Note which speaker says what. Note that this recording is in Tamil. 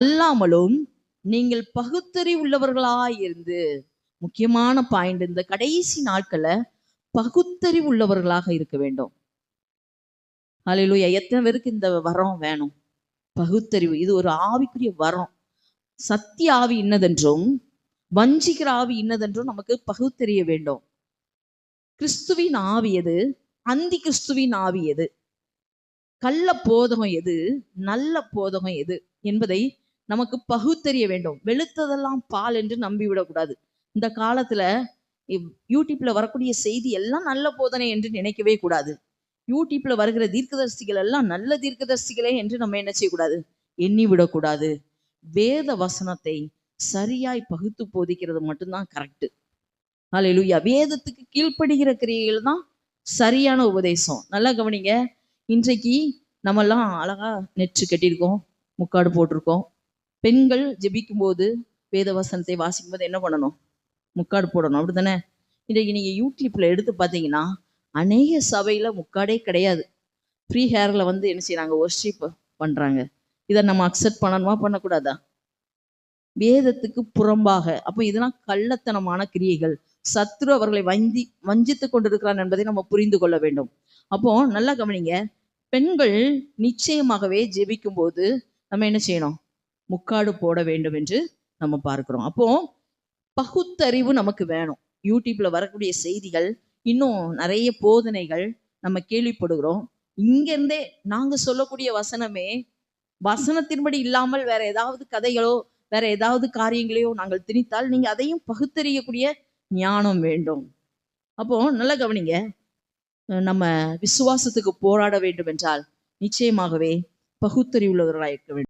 Speaker 1: அல்லாமலும் நீங்கள் பகுத்தறிவுள்ளவர்களாய் இருந்து, முக்கியமான பாயிண்ட், இந்த கடைசி நாட்கள்ல பகுத்தறிவுள்ளவர்களாக இருக்க வேண்டும். ஹல்லேலூயா. எத்தனை பேருக்கு இந்த வரம் வேணும்? பகுத்தறிவு. இது ஒரு ஆவிக்குரிய வரம். சத்திய ஆவி இன்னதென்றும் வஞ்சிக்கிற ஆவி இன்னதென்றும் நமக்கு பகுத்தறிய வேண்டும். கிறிஸ்துவின் ஆவி எது, அந்தி கிறிஸ்துவின் ஆவி எது, கள்ள போதகம் எது, நல்ல போதகம் எது என்பதை நமக்கு பகுத்தறிய வேண்டும். வெளுத்ததெல்லாம் பால் என்று நம்பிவிடக்கூடாது. இந்த காலத்துல யூடியூப்ல வரக்கூடிய செய்தி எல்லாம் நல்ல போதனை என்று நினைக்கவே கூடாது. யூடியூப்ல வருகிற தீர்க்கதரிசிகள் எல்லாம் நல்ல தீர்க்கதரிசிகளே என்று நம்ம என்ன செய்யக்கூடாது, எண்ணி விடக்கூடாது. வேத வசனத்தை சரியாய் பகுத்து போதிக்கிறது மட்டும்தான் கரெக்ட். ஹல்லேலூயா. வேதத்துக்கு கீழ்ப்படுகிற கிரியைகள் தான் சரியான உபதேசம். நல்லா கவனிங்க. இன்றைக்கு நம்மெல்லாம் அழகா நெற்று கட்டியிருக்கோம், முக்காடு போட்டிருக்கோம். பெண்கள் ஜெபிக்கும் போது வேத வசனத்தை வாசிக்கும் போது என்ன பண்ணணும்? முக்காடு போடணும், அப்படித்தானே? இன்றைக்கு நீங்க யூடியூப்ல எடுத்து பார்த்தீங்கன்னா அநேக சபையில முக்காடே கிடையாது. ஃப்ரீ ஹேர்ல வந்து என்ன செய்யறாங்க, வொர்ஷிப் பண்றாங்க. இதை நம்ம அக்செப்ட் பண்ணணுமா பண்ணக்கூடாதா? வேதத்துக்கு புறம்பாக. அப்போ இதெல்லாம் கள்ளத்தனமான கிரியைகள். சத்ரு அவர்களை வஞ்சித்து கொண்டிருக்கிறான் என்பதை நம்ம புரிந்து கொள்ள வேண்டும். அப்போ நல்லா கவனிங்க. பெண்கள் நிச்சயமாகவே ஜெபிக்கும் போது நம்ம என்ன செய்யணும்? முக்காடு போட வேண்டும் என்று நம்ம பார்க்கிறோம். அப்போ பகுத்தறிவு நமக்கு வேணும். யூடியூப்ல வரக்கூடிய செய்திகள், இன்னும் நிறைய போதனைகள் நம்ம கேள்விப்படுகிறோம். இங்கிருந்தே நாங்க சொல்லக்கூடிய வசனமே வசனத்தின்படி இல்லாமல் வேற ஏதாவது கதைகளோ வேற ஏதாவது காரியங்களையோ நாங்கள் திணித்தால் நீங்க அதையும் பகுத்தறியக்கூடிய ஞானம் வேண்டும். அப்போ நல்லா கவனிங்க. நம்ம விசுவாசத்துக்கு போராட வேண்டும் என்றால் நிச்சயமாகவே பகுத்தறிவுள்ளவர்களாக இருக்க வேண்டும்.